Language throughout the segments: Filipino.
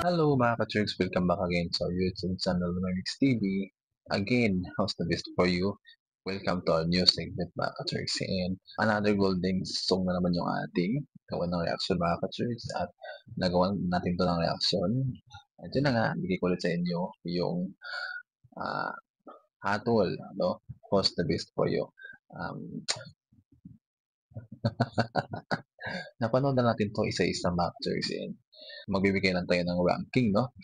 Hello mga ka-Churks, welcome back again sa our YouTube channel Mix TV. Again, how's the best for you? Welcome to our new segment mga ka-Churks. And another golden song na naman yung ating gawa ng reaction mga ka-Churks. At nagawa natin to ng reaction. At yun na nga, bigay ko ulit sa inyo yung uh, hatol, no? How's the best for you? Napanood na natin to isa-isa mga ka-Churks. And magbibigay lang tayo ng ranking, no?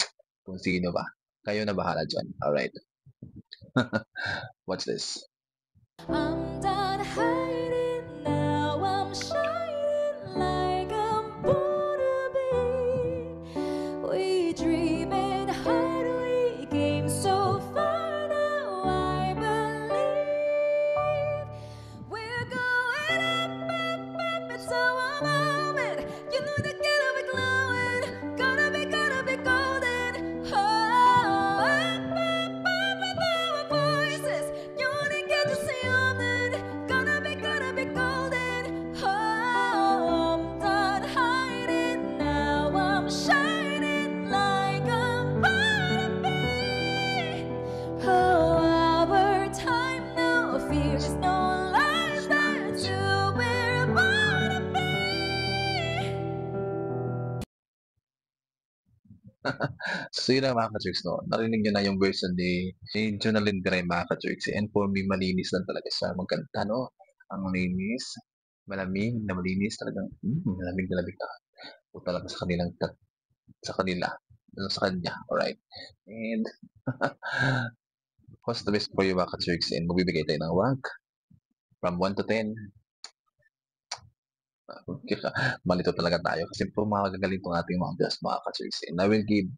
Kung sino ba. Kayo na bahala dyan. Alright. Watch this. I'm done hiding now, I'm shining like I'm born to be. We dreamed hard, we came so far, now I believe we're going up, it's our moment. You know that gonna be glowing, gonna be golden. Oh, up with our voices, you only get to see them. Gonna be golden. Oh, I'm done hiding now, I'm shining like I'm born to be. Oh, our time, no fears, no lies, that's who we're born to be. So yun na mga ka-Churks, no? Narinig nyo na yung version ni Jonalyn Gray mga ka-Churks. And for me, malinis lang talaga siya magkanta, no? Ang linis, malamig na malinis talagang, malamig na lamig na po talaga sa kanilang, sa kanila, sa kanya, alright? And, what's the best for you mga ka-Churks? And magbibigay tayo ng rank from 1 to 10. Malito talaga tayo kasi po magagaling itong ating mga Diyos mga ka-Churks. And I will give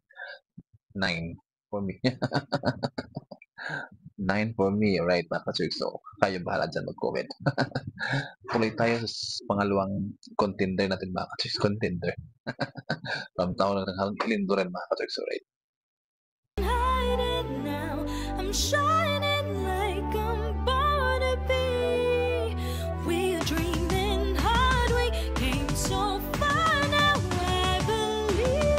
9 for me. 9 for me, right mga ka-Churks. So, kayo bahala dyan mag-comment. Tuloy tayo sa pangalawang contender natin mga ka-Churks. Contender. From taon ng Kalinduran mga ka-Churks, right? Hiding now, I'm shining like I'm born to be. We're dreaming hard, we came so far, now I believe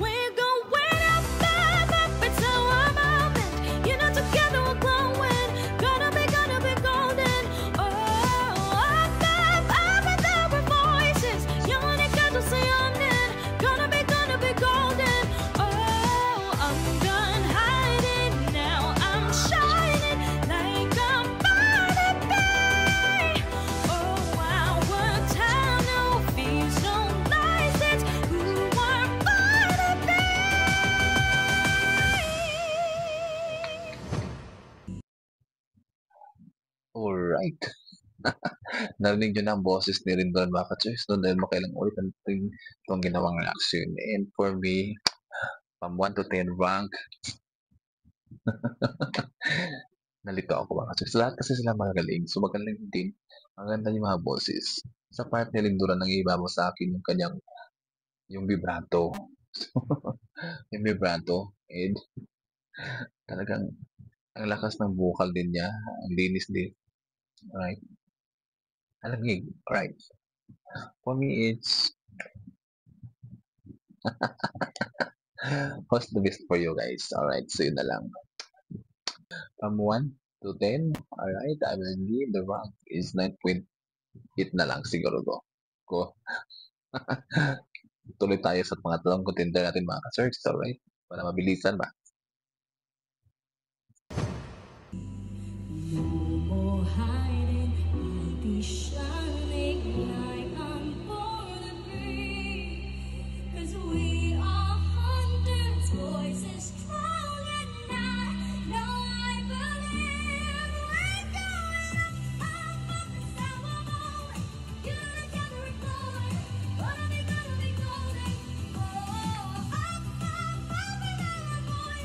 we're going up, it's our moment. You know together we're glowing, gonna be golden. Oh, up with our voices, you only got to say amen. Gonna be golden. Oh, I'm done hiding now, I'm shining like I'm born to be. Oh, our town, no fears, no lies, it's who we're born to be. Alright. Narinig nyo na ang boses ni Rindon mga ka-Churks. No? Dahil makailang ulit ang itong ginawang reaction. And for me, from 1 to 10 rank, nalito ako mga ka-Churks. Lahat kasi sila magaling. So magaling din. Ang ganda yung mga boses. Sa part ni Linduran, nang ibabaw sa akin yung kanyang, yung vibrato. Yung vibrato. And talagang, ang lakas ng vocal din niya. Ang linis din. Alright. Alamig. Alright. For me, it's what's the best for you guys? Alright, so yun na lang. From 1 to 10, alright, I will give the rank is 9.8 na lang siguro ko. Tuloy tayo sa pangatlong contender natin mga ka-Churks, alright? Para mabilisan ba? No more hiding, I'll be shining like I'm born to be. 'Cause we are hundreds, voices strong and I know I believe we're going up, it's our moment. You together we're glowing, gonna be golden. Oh, up with our voices.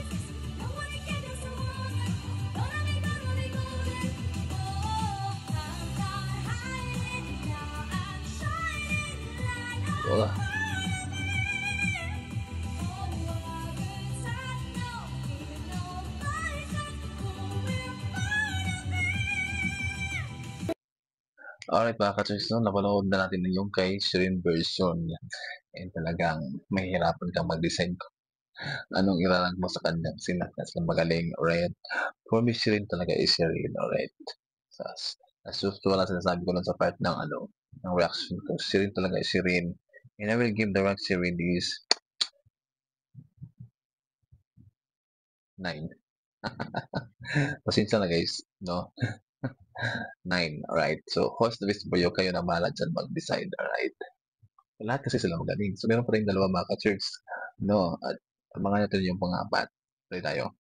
Alright mga ka-church 'no, napanood na natin yung kay Shireen version and talagang mahihirapan kang mag-decide kung anong ira-rank mo sa kanya sila kasi magaling, alright. For me Shireen talaga is Shireen, alright. As usual na sinasabi ko lang sa part ng ng reaction ko, Shireen talaga is Shireen and I will give the rank Shireen is 9. Pasensya na guys 'no, 9, alright. So host the best for you, kayo na bahala diyan mag-decide, alright. Lahat kasi sila magaling. So meron pa ring dalawa mga ka-church 'no, at abangan natin yung pang-apat. Tuloy tayo.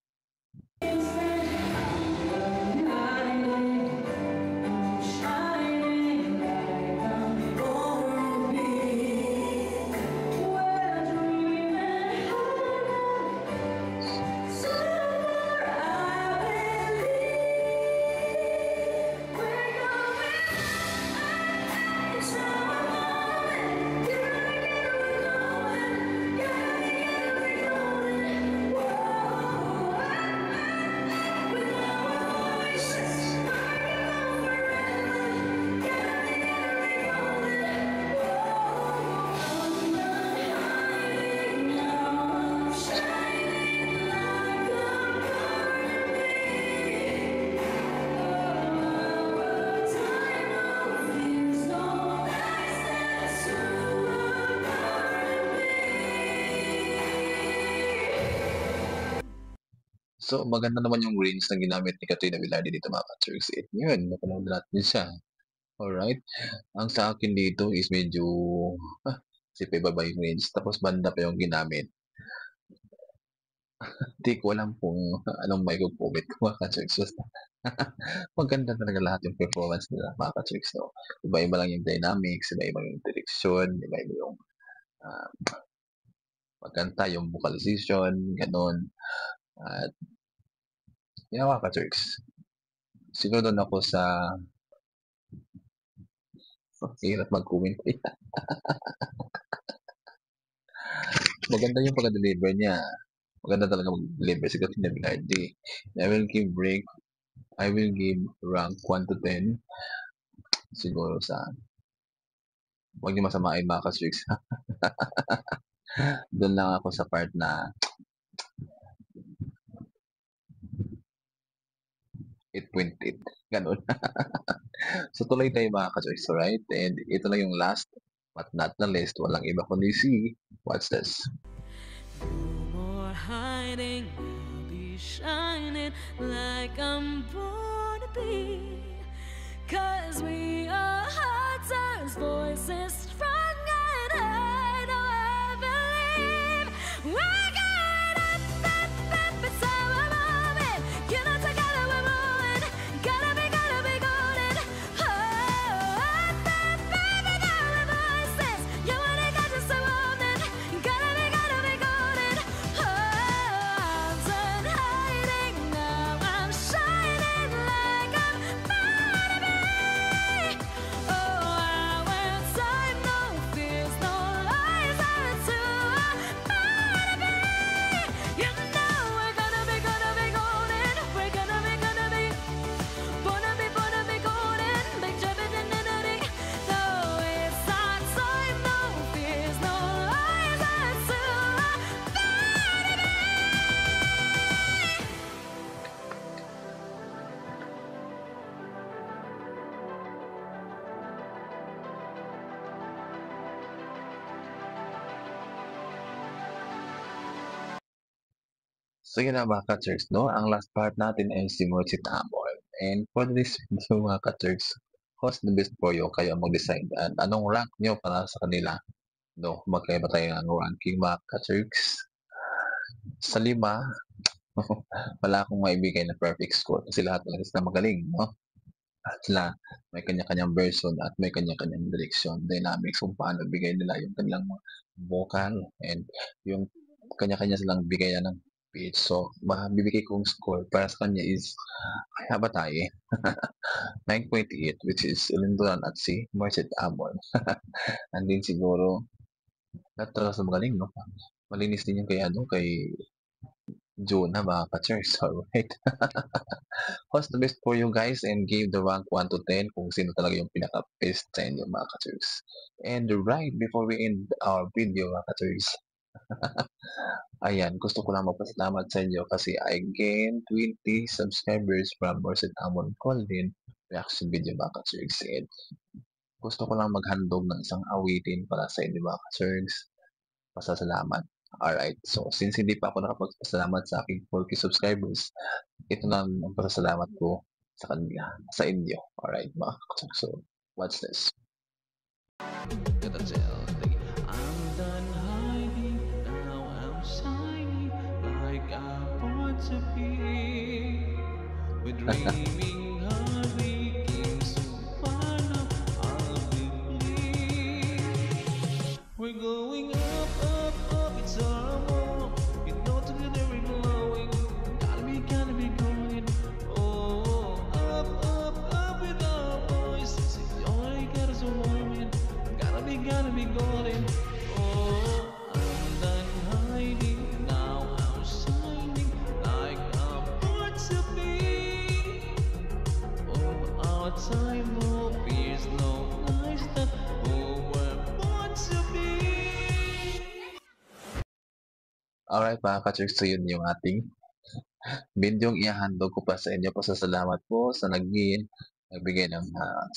So maganda naman yung range na ginamit ni Katrina Velarde dito mga ka-church. Yun, napanood natin siya. Alright. Ang sa akin dito is medyo kasi paibaba yung range tapos banda pa yung ginamit. Di ko alam kung anong maiko-comment ko mga ka-church. Basta maganda talaga lahat yung performance nila mga ka-church 'no. Iba-iba lang yung dynamics, iba-iba yung direksyon, iba-iba yung, ah, pagkanta, yung vocalization, gano'n. At yan mga ka-church, siguro dun ako sa hirap mag-comment maganda yung pagka-deliver niya. Maganda talaga mag-deliver si Katrina Velarde. I will give break I will give rank 1 to 10 siguro sa huwag niyo masamain mga ka-church. Dun lang ako sa part na 8.8 gano'n. So tuloy tayo mga ka-church, alright? And ito na yung last but not the least, walang iba kundi si what's this? No more hiding, I'll be shining like I'm born to be. 'Cause we are hunters, voices strong and I know I believe we're going up, up, up, it's our moment. You know together we're moving, gotta be golden. Oh, up, up, up, and our voices, you wanna get just a woman, gotta be golden. Oh, I'm done hiding now, I'm shining like I'm born to be. Oh, our time, no fears, no lies, are too born to be. You know we're gonna be golden. We're gonna be born to be golden. Big jumping in the ring. No, it's our time, no fears, no lies, are too born to be. So yun na mga ka-church 'no, ang last part natin ay si Mochit Amor. And for this video mga ka-church, host the best for you, kayo ang mag-decide. At anong rank niyo para sa kanila 'no, magkaiba tayo ng ranking mga ka-church. Sa 5, wala akong maibigay na perfect score kasi lahat talaga sila magaling 'no. At sila may kanya-kanyang version at may kanya-kanyang direksyon, dynamics kung paano bigay nila yung kanilang mga vocal and yung kanya-kanya silang bigayan ng pitch. So, mabibigay kong score para sa kanya is kaya ba tayo 9.8 which is Lindoran at si Marcet Amon. And din siguro lahat talaga sa magaling 'no. Malinis din yung kay kay Jonah mga ka-church, alright. host the best for you guys and give the rank 1 to 10 kung sino talaga yung pinaka-best sa inyo mga ka-Turks. And right before we end our video mga ka-Turks, ayan, gusto ko lang magpasalamat sa inyo kasi I gained 20 subscribers from Morset Amon Colin reaction video mga ka-Turks. And gusto ko lang maghandog ng isang awitin para sa inyo mga ka-Turks. Pasasalamat. Alright, so since hindi pa ako nakapagpasalamat sa aking 40 subscribers, ito na ang pasasalamat ko sa kanila, sa inyo. Alright, mga ka-Turks. So, what's this? Gotta tell the I'm done hiding, now I'm shining like I want to be. We're dreaming hard, we came so far now, I'll believe. We're going up, up, up, it's our home. You know together we're glowing, gotta be going. Oh, up, up, up with our voices. All I got is a warming, gotta be golden. Oh, I'm done hiding, now I'm shining like I'm born to be. Oh, our time, no fears, no lies that oh, we're born to be. Alright, mga ka-Turks, so yun yung ating bidyong ihahandog ko pa sa inyo. Pasasalamat po sa nagbigay ng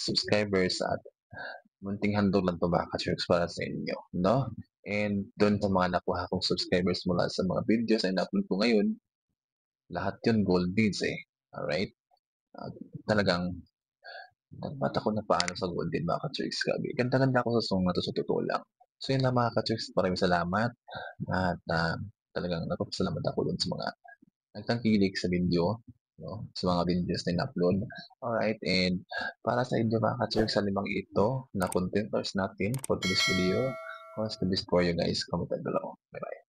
subscribers at munting handog lang to mga ka-Turks para sa inyo, no? And doon sa mga nakuha kong subscribers mula sa mga videos na in-upload ko ngayon, lahat yun gold beads eh. Alright? Talagang nagmata ko na paano sa gold din mga ka-Turks. Ganda-ganda ako sa song na to sa totoo lang. So yun lang mga ka-Turks, maraming salamat at talagang napapasalamat ako dun sa mga nagtangkilik sa video, no? Sa mga videos na in-upload. Alright, and para sa inyo mga ka-Turks, sa limang ito na contenters natin for today's video, what's the best for you guys? Comment down below. Bye-bye.